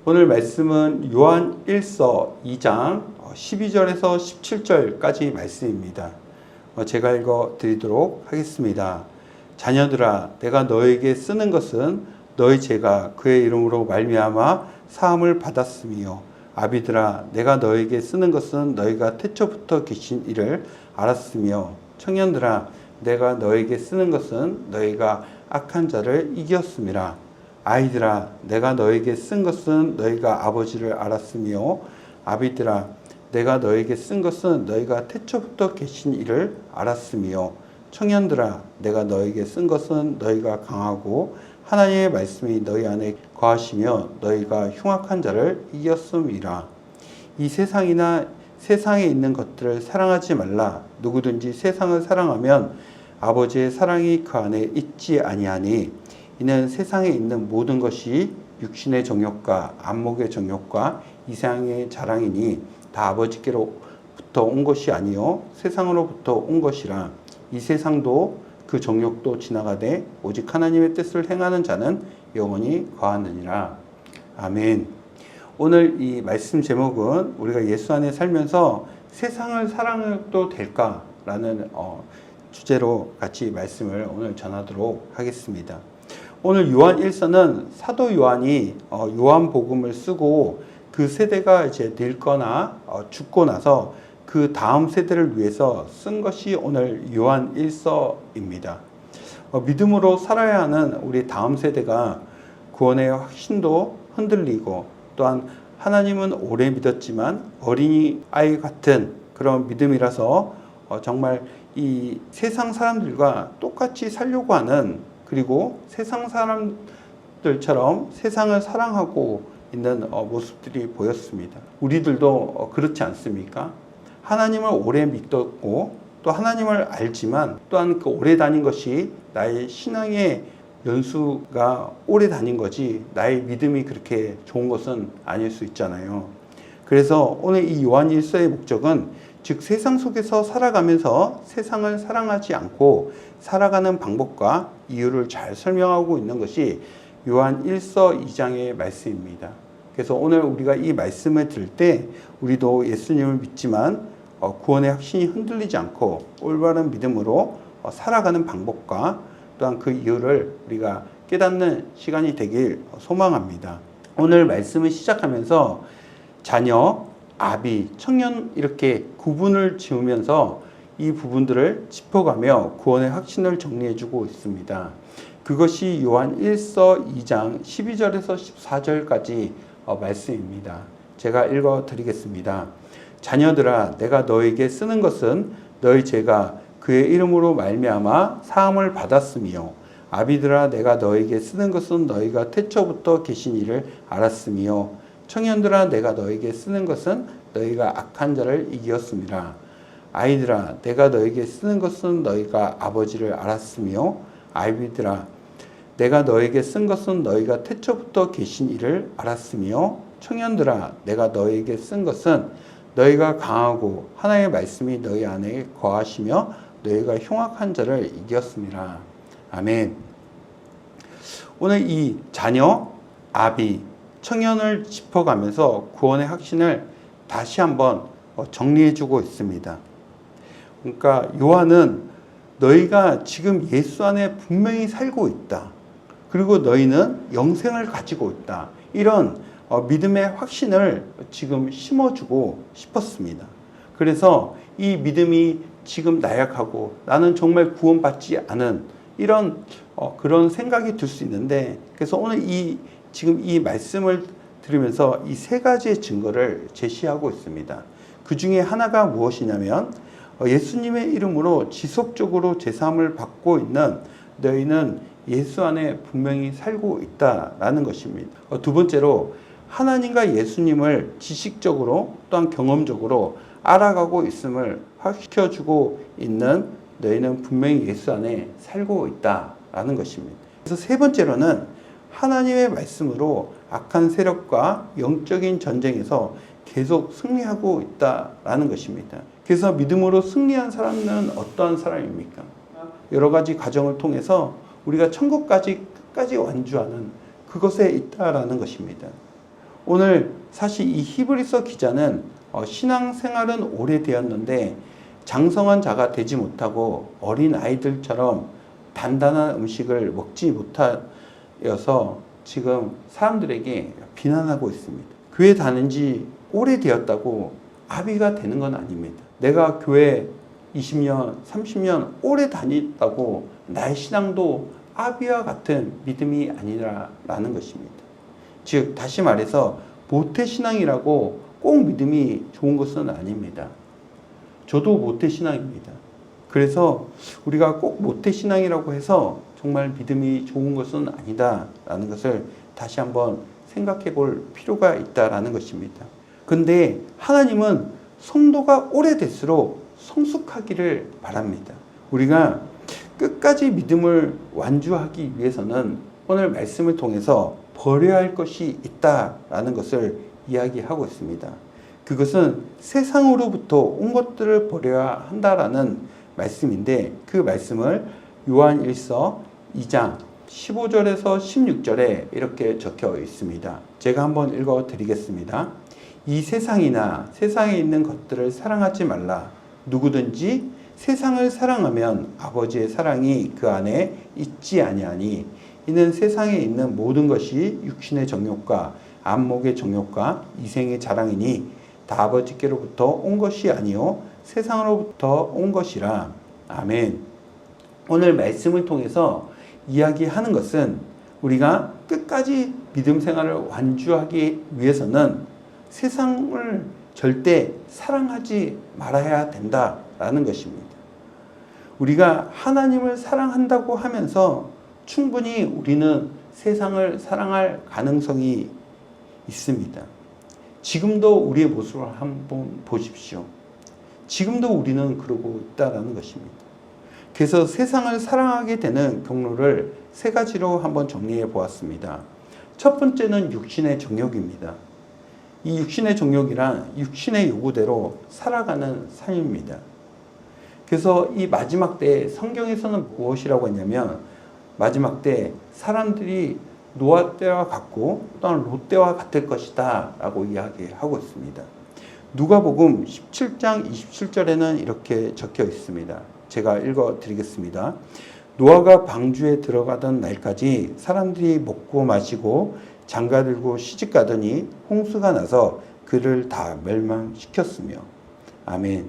오늘 말씀은 요한 1서 2장 12절에서 17절까지 말씀입니다. 제가 읽어 드리도록 하겠습니다. 자녀들아, 내가 너에게 쓰는 것은 너희 죄가 그의 이름으로 말미암아 사함을 받았으며, 아비들아, 내가 너에게 쓰는 것은 너희가 태초부터 계신 이를 알았으며, 청년들아, 내가 너에게 쓰는 것은 너희가 악한 자를 이겼음이라. 아이들아, 내가 너에게 쓴 것은 너희가 아버지를 알았으며, 아비들아, 내가 너에게 쓴 것은 너희가 태초부터 계신 이를 알았으며, 청년들아, 내가 너에게 쓴 것은 너희가 강하고 하나님의 말씀이 너희 안에 거하시며 너희가 흉악한 자를 이겼음이라. 이 세상에 있는 것들을 사랑하지 말라. 누구든지 세상을 사랑하면 아버지의 사랑이 그 안에 있지 아니하니, 이는 세상에 있는 모든 것이 육신의 정욕과 안목의 정욕과 이생의 자랑이니 다 아버지께로부터 온 것이 아니요 세상으로부터 온 것이라. 이 세상도 그 정욕도 지나가되 오직 하나님의 뜻을 행하는 자는 영원히 거하느니라. 아멘. 오늘 이 말씀 제목은 우리가 예수 안에 살면서 세상을 사랑해도 될까라는 주제로 같이 말씀을 오늘 전하도록 하겠습니다. 오늘 요한 1서는 사도 요한이 요한복음을 쓰고 그 세대가 이제 늙거나 죽고 나서 그 다음 세대를 위해서 쓴 것이 오늘 요한 1서입니다. 믿음으로 살아야 하는 우리 다음 세대가 구원의 확신도 흔들리고, 또한 하나님은 오래 믿었지만 어린이 아이 같은 그런 믿음이라서 정말 이 세상 사람들과 똑같이 살려고 하는, 그리고 세상 사람들처럼 세상을 사랑하고 있는 모습들이 보였습니다. 우리들도 그렇지 않습니까? 하나님을 오래 믿었고 또 하나님을 알지만, 또한 그 오래 다닌 것이 나의 신앙의 연수가 오래 다닌 거지 나의 믿음이 그렇게 좋은 것은 아닐 수 있잖아요. 그래서 오늘 이 요한 1서의 목적은, 즉 세상 속에서 살아가면서 세상을 사랑하지 않고 살아가는 방법과 이유를 잘 설명하고 있는 것이 요한 1서 2장의 말씀입니다. 그래서 오늘 우리가 이 말씀을 들을 때 우리도 예수님을 믿지만 구원의 확신이 흔들리지 않고 올바른 믿음으로 살아가는 방법과 또한 그 이유를 우리가 깨닫는 시간이 되길 소망합니다. 오늘 말씀을 시작하면서 자녀, 아비, 청년 이렇게 구분을 지으면서 이 부분들을 짚어가며 구원의 확신을 정리해주고 있습니다. 그것이 요한 1서 2장 12절에서 14절까지 말씀입니다. 제가 읽어 드리겠습니다. 자녀들아, 내가 너에게 쓰는 것은 너희 죄가 그의 이름으로 말미암아 사함을 받았으며, 아비들아, 내가 너에게 쓰는 것은 너희가 태초부터 계신 이를 알았으며, 청년들아, 내가 너에게 쓰는 것은 너희가 악한 자를 이겼음이라. 아이들아, 내가 너에게 쓰는 것은 너희가 아버지를 알았으며, 아비들아, 내가 너에게 쓴 것은 너희가 태초부터 계신 이를 알았으며, 청년들아, 내가 너에게 쓴 것은 너희가 강하고 하나님의 말씀이 너희 안에 거하시며 너희가 흉악한 자를 이겼음이라. 아멘. 오늘 이 자녀, 아비, 청년을 짚어가면서 구원의 확신을 다시 한번 정리해주고 있습니다. 그러니까 요한은 너희가 지금 예수 안에 분명히 살고 있다. 그리고 너희는 영생을 가지고 있다. 이런 믿음의 확신을 지금 심어주고 싶었습니다. 그래서 이 믿음이 지금 나약하고 나는 정말 구원받지 않은 이런 그런 생각이 들 수 있는데, 그래서 오늘 지금 이 말씀을 들으면서 이 세 가지의 증거를 제시하고 있습니다. 그 중에 하나가 무엇이냐면, 예수님의 이름으로 지속적으로 제사함을 받고 있는 너희는 예수 안에 분명히 살고 있다라는 것입니다. 두 번째로, 하나님과 예수님을 지식적으로 또한 경험적으로 알아가고 있음을 확시켜주고 있는 너희는 분명히 예수 안에 살고 있다라는 것입니다. 그래서 세 번째로는 하나님의 말씀으로 악한 세력과 영적인 전쟁에서 계속 승리하고 있다라는 것입니다. 그래서 믿음으로 승리한 사람은 어떠한 사람입니까? 여러 가지 과정을 통해서 우리가 천국까지 끝까지 완주하는 그것에 있다라는 것입니다. 오늘 사실 이 히브리서 기자는 신앙생활은 오래되었는데 장성한 자가 되지 못하고 어린 아이들처럼 단단한 음식을 먹지 못하여서 지금 사람들에게 비난하고 있습니다. 교회 다닌 지 오래되었다고 아비가 되는 건 아닙니다. 내가 교회 20년, 30년 오래 다녔다고 나의 신앙도 아비와 같은 믿음이 아니라는 것입니다. 즉 다시 말해서 모태신앙이라고 꼭 믿음이 좋은 것은 아닙니다. 저도 모태신앙입니다. 그래서 우리가 꼭 모태신앙이라고 해서 정말 믿음이 좋은 것은 아니다라는 것을 다시 한번 생각해 볼 필요가 있다라는 것입니다. 근데 하나님은 성도가 오래될수록 성숙하기를 바랍니다. 우리가 끝까지 믿음을 완주하기 위해서는 오늘 말씀을 통해서 버려야 할 것이 있다라는 것을 이야기하고 있습니다. 그것은 세상으로부터 온 것들을 버려야 한다라는 말씀인데 그 말씀을 요한 1서 2장 15절에서 16절에 이렇게 적혀 있습니다. 제가 한번 읽어 드리겠습니다. 이 세상이나 세상에 있는 것들을 사랑하지 말라. 누구든지 세상을 사랑하면 아버지의 사랑이 그 안에 있지 아니하니 이는 세상에 있는 모든 것이 육신의 정욕과 안목의 정욕과 이생의 자랑이니 다 아버지께로부터 온 것이 아니요 세상으로부터 온 것이라. 아멘. 오늘 말씀을 통해서 이야기하는 것은 우리가 끝까지 믿음 생활을 완주하기 위해서는 세상을 절대 사랑하지 말아야 된다라는 것입니다. 우리가 하나님을 사랑한다고 하면서 충분히 우리는 세상을 사랑할 가능성이 있습니다. 지금도 우리의 모습을 한번 보십시오. 지금도 우리는 그러고 있다라는 것입니다. 그래서 세상을 사랑하게 되는 경로를 세 가지로 한번 정리해 보았습니다. 첫 번째는 육신의 정욕입니다. 이 육신의 정욕이란 육신의 요구대로 살아가는 삶입니다. 그래서 이 마지막 때 성경에서는 무엇이라고 했냐면 마지막 때 사람들이 노아 때와 같고 또한 롯 때와 같을 것이다 라고 이야기하고 있습니다. 누가복음 17장 27절에는 이렇게 적혀 있습니다. 제가 읽어 드리겠습니다. 노아가 방주에 들어가던 날까지 사람들이 먹고 마시고 장가들고 시집가더니 홍수가 나서 그를 다 멸망시켰으며. 아멘.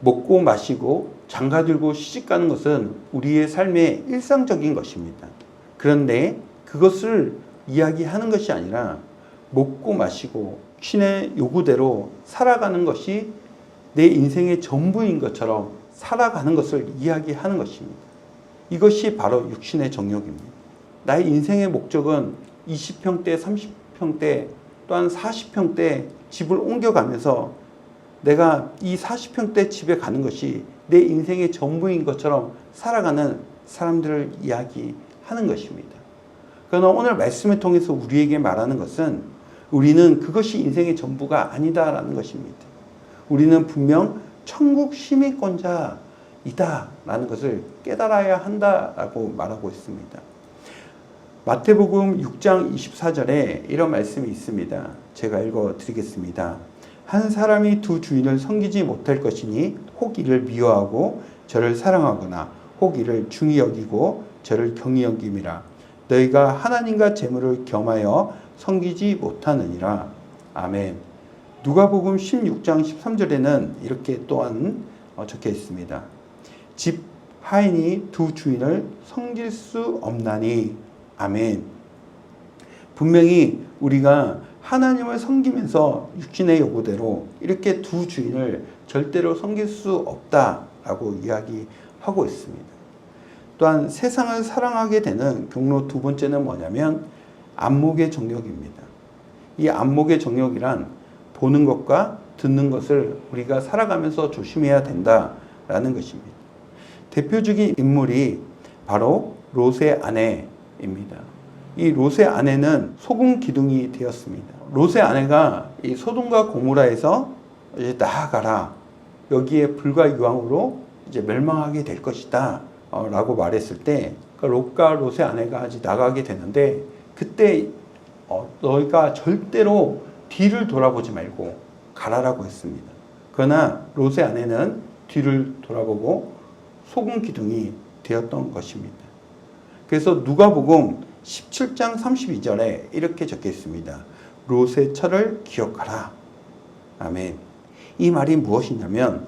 먹고 마시고 장가들고 시집가는 것은 우리의 삶의 일상적인 것입니다. 그런데 그것을 이야기하는 것이 아니라 먹고 마시고 신의 요구대로 살아가는 것이 내 인생의 전부인 것처럼 살아가는 것을 이야기하는 것입니다. 이것이 바로 육신의 정욕입니다. 나의 인생의 목적은 20평대, 30평대, 또한 40평대 집을 옮겨가면서 내가 이 40평대 집에 가는 것이 내 인생의 전부인 것처럼 살아가는 사람들을 이야기하는 것입니다. 그러나 오늘 말씀을 통해서 우리에게 말하는 것은 우리는 그것이 인생의 전부가 아니다라는 것입니다. 우리는 분명 천국 시민권자이다 라는 것을 깨달아야 한다라고 말하고 있습니다. 마태복음 6장 24절에 이런 말씀이 있습니다. 제가 읽어 드리겠습니다. 한 사람이 두 주인을 섬기지 못할 것이니 혹 이를 미워하고 저를 사랑하거나 혹 이를 중히 여기고 저를 경히 여김이라. 너희가 하나님과 재물을 겸하여 섬기지 못하느니라. 아멘. 누가복음 16장 13절에는 이렇게 또한 적혀 있습니다. 집 하인이 두 주인을 섬길 수 없나니. 아멘. 분명히 우리가 하나님을 섬기면서 육신의 요구대로 이렇게 두 주인을 절대로 섬길 수 없다라고 이야기하고 있습니다. 또한 세상을 사랑하게 되는 경로 두 번째는 뭐냐면 안목의 정욕입니다. 이 안목의 정욕이란 보는 것과 듣는 것을 우리가 살아가면서 조심해야 된다라는 것입니다. 대표적인 인물이 바로 롯의 아내입니다. 이 롯의 아내는 소금 기둥이 되었습니다. 롯의 아내가 이 소돔과 고모라에서 이제 나아가라. 여기에 불과 유황으로 이제 멸망하게 될 것이다. 라고 말했을 때 롯과 롯의 아내가 이제 나가게 되는데 그때 너희가 절대로 뒤를 돌아보지 말고 가라라고 했습니다. 그러나 롯의 아내는 뒤를 돌아보고 소금 기둥이 되었던 것입니다. 그래서 누가복음 17장 32절에 이렇게 적혀 있습니다. 롯의 철을 기억하라. 아멘. 이 말이 무엇이냐면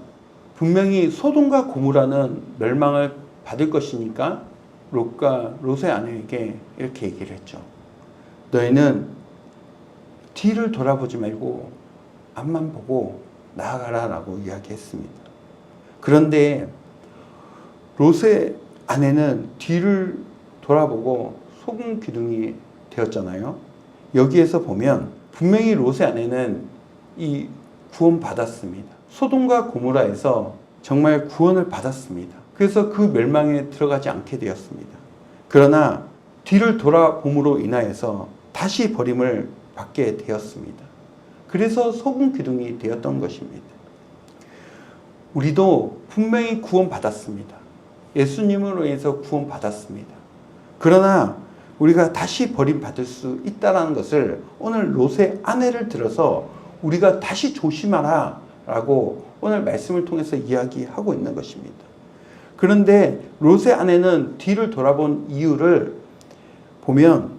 분명히 소돔과 고모라는 멸망을 받을 것이니까 롯과 롯의 아내에게 이렇게 얘기를 했죠. 너희는 뒤를 돌아보지 말고 앞만 보고 나아가라 라고 이야기했습니다. 그런데 롯의 아내는 뒤를 돌아보고 소금 기둥이 되었잖아요. 여기에서 보면 분명히 롯의 아내는 이 구원 받았습니다. 소돔과 고모라에서 정말 구원을 받았습니다. 그래서 그 멸망에 들어가지 않게 되었습니다. 그러나 뒤를 돌아봄으로 인하여서 다시 버림을 받게 되었습니다. 그래서 소금 기둥이 되었던 것입니다. 우리도 분명히 구원 받았습니다. 예수님으로 인해서 구원 받았습니다. 그러나 우리가 다시 버림받을 수 있다는 것을 오늘 롯의 아내를 들어서 우리가 다시 조심하라 라고 오늘 말씀을 통해서 이야기하고 있는 것입니다. 그런데 롯의 아내는 뒤를 돌아본 이유를 보면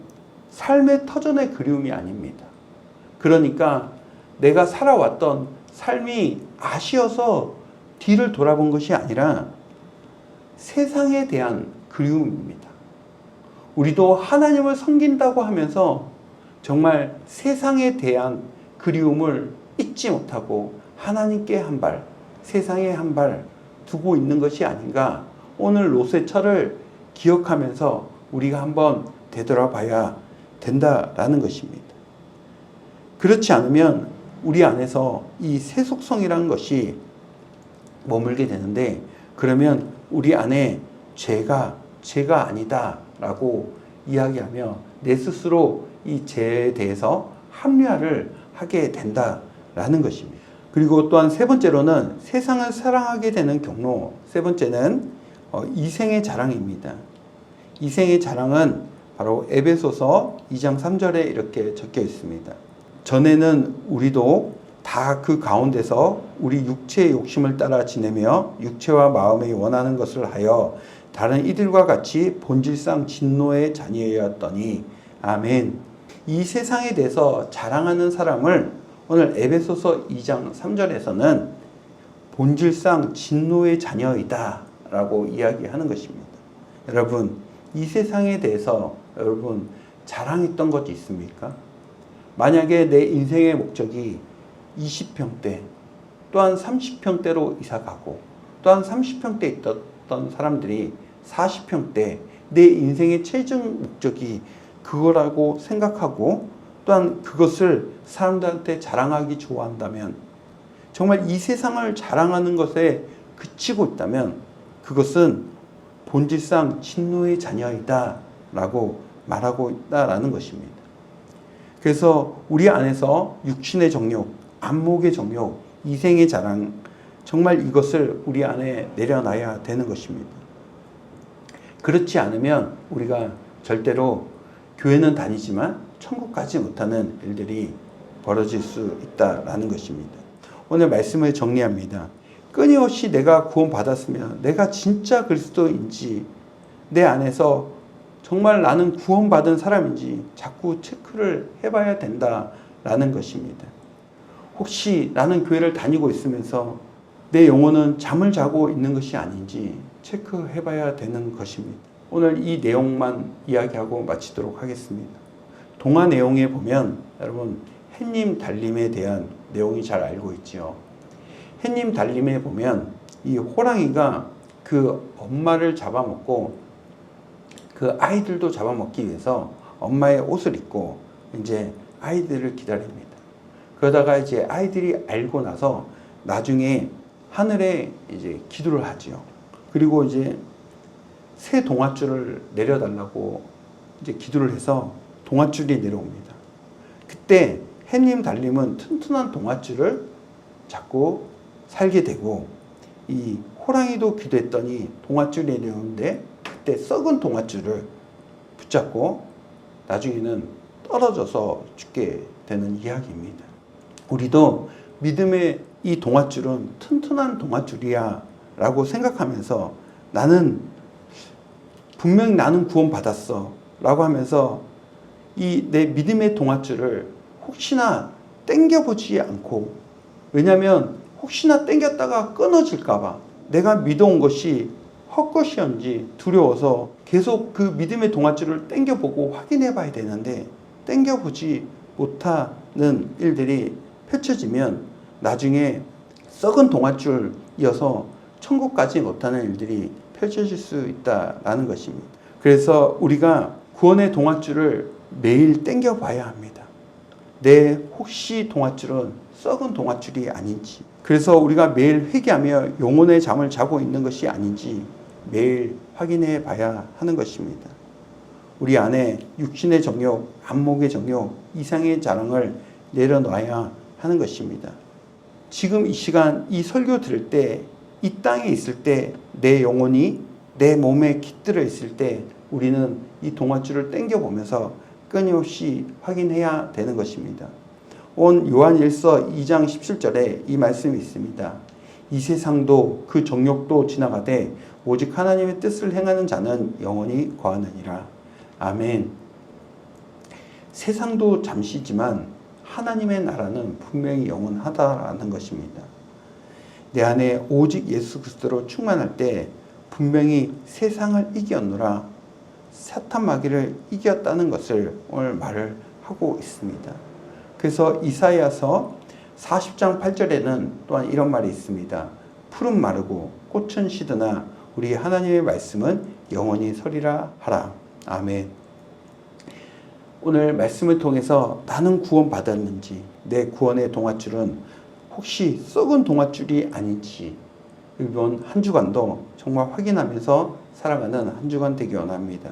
삶의 터전의 그리움이 아닙니다. 그러니까 내가 살아왔던 삶이 아쉬워서 뒤를 돌아본 것이 아니라 세상에 대한 그리움입니다. 우리도 하나님을 섬긴다고 하면서 정말 세상에 대한 그리움을 잊지 못하고 하나님께 한 발, 세상에 한 발 두고 있는 것이 아닌가. 오늘 롯의 철을 기억하면서 우리가 한번 되돌아봐야 된다라는 것입니다. 그렇지 않으면 우리 안에서 이 세속성이라는 것이 머물게 되는데, 그러면 우리 안에 죄가 아니다 라고 이야기하며 내 스스로 이 죄에 대해서 합리화를 하게 된다라는 것입니다. 그리고 또한 세 번째로는 세상을 사랑하게 되는 경로, 세 번째는 이생의 자랑입니다. 이생의 자랑은 바로 에베소서 2장 3절에 이렇게 적혀 있습니다. 전에는 우리도 다 그 가운데서 우리 육체의 욕심을 따라 지내며 육체와 마음이 원하는 것을 하여 다른 이들과 같이 본질상 진노의 자녀였더니. 아멘. 이 세상에 대해서 자랑하는 사람을 오늘 에베소서 2장 3절에서는 본질상 진노의 자녀이다 라고 이야기하는 것입니다. 여러분, 이 세상에 대해서 여러분 자랑했던 것이 있습니까? 만약에 내 인생의 목적이 20평대 또한 30평대로 이사가고 또한 30평대 있던 사람들이 40평대, 내 인생의 최종 목적이 그거라고 생각하고 또한 그것을 사람들한테 자랑하기 좋아한다면, 정말 이 세상을 자랑하는 것에 그치고 있다면 그것은 본질상 진노의 자녀이다 라고 말하고 있다라는 것입니다. 그래서 우리 안에서 육신의 정욕, 안목의 정욕, 이생의 자랑, 정말 이것을 우리 안에 내려놔야 되는 것입니다. 그렇지 않으면 우리가 절대로 교회는 다니지만 천국 가지 못하는 일들이 벌어질 수 있다라는 것입니다. 오늘 말씀을 정리합니다. 끊임없이 내가 구원받았으면 내가 진짜 그리스도인지, 내 안에서 정말 나는 구원받은 사람인지 자꾸 체크를 해봐야 된다라는 것입니다. 혹시 나는 교회를 다니고 있으면서 내 영혼은 잠을 자고 있는 것이 아닌지 체크해봐야 되는 것입니다. 오늘 이 내용만 이야기하고 마치도록 하겠습니다. 동화 내용에 보면 여러분 햇님 달님에 대한 내용이 잘 알고 있지요. 햇님 달님에 보면 이 호랑이가 그 엄마를 잡아먹고 그 아이들도 잡아먹기 위해서 엄마의 옷을 입고 이제 아이들을 기다립니다. 그러다가 이제 아이들이 알고 나서 나중에 하늘에 이제 기도를 하지요. 그리고 이제 새 동아줄을 내려달라고 이제 기도를 해서 동아줄이 내려옵니다. 그때 햇님 달님은 튼튼한 동아줄을 잡고 살게 되고, 이 호랑이도 기도했더니 동아줄이 내려오는데 그때 썩은 동아줄을 붙잡고 나중에는 떨어져서 죽게 되는 이야기입니다. 우리도 믿음의 이 동아줄은 튼튼한 동아줄이야 라고 생각하면서 분명히 나는 구원받았어 라고 하면서 이 내 믿음의 동아줄을 혹시나 당겨보지 않고, 왜냐하면 혹시나 당겼다가 끊어질까봐 내가 믿어온 것이 헛것이었는지 두려워서 계속 그 믿음의 동아줄을 당겨보고 확인해 봐야 되는데, 당겨보지 못하는 일들이 펼쳐지면 나중에 썩은 동아줄이어서 천국 가지 못하는 일들이 펼쳐질 수 있다라는 것입니다. 그래서 우리가 구원의 동아줄을 매일 당겨 봐야 합니다. 내 혹시 동아줄은 썩은 동아줄이 아닌지, 그래서 우리가 매일 회개하며 영혼의 잠을 자고 있는 것이 아닌지 매일 확인해 봐야 하는 것입니다. 우리 안에 육신의 정욕, 안목의 정욕, 이상의 자랑을 내려놔야 하는 것입니다. 지금 이 시간 이 설교 들을 때, 이 땅에 있을 때, 내 영혼이 내 몸에 깃들어 있을 때 우리는 이 동아줄을 당겨보면서 끊임없이 확인해야 되는 것입니다. 온 요한일서 2장 17절에 이 말씀이 있습니다. 이 세상도 그 정욕도 지나가되 오직 하나님의 뜻을 행하는 자는 영원히 거하느니라. 아멘. 세상도 잠시지만 하나님의 나라는 분명히 영원하다라는 것입니다. 내 안에 오직 예수 그리스도로 충만할 때 분명히 세상을 이겼노라, 사탄 마귀를 이겼다는 것을 오늘 말을 하고 있습니다. 그래서 이사야서 40장 8절에는 또한 이런 말이 있습니다. 풀은 마르고 꽃은 시드나 우리 하나님의 말씀은 영원히 서리라 하라. 아멘. 오늘 말씀을 통해서 나는 구원받았는지, 내 구원의 동아줄은 혹시 썩은 동아줄이 아닌지 이번 한 주간도 정말 확인하면서 살아가는 한 주간 되기 원합니다.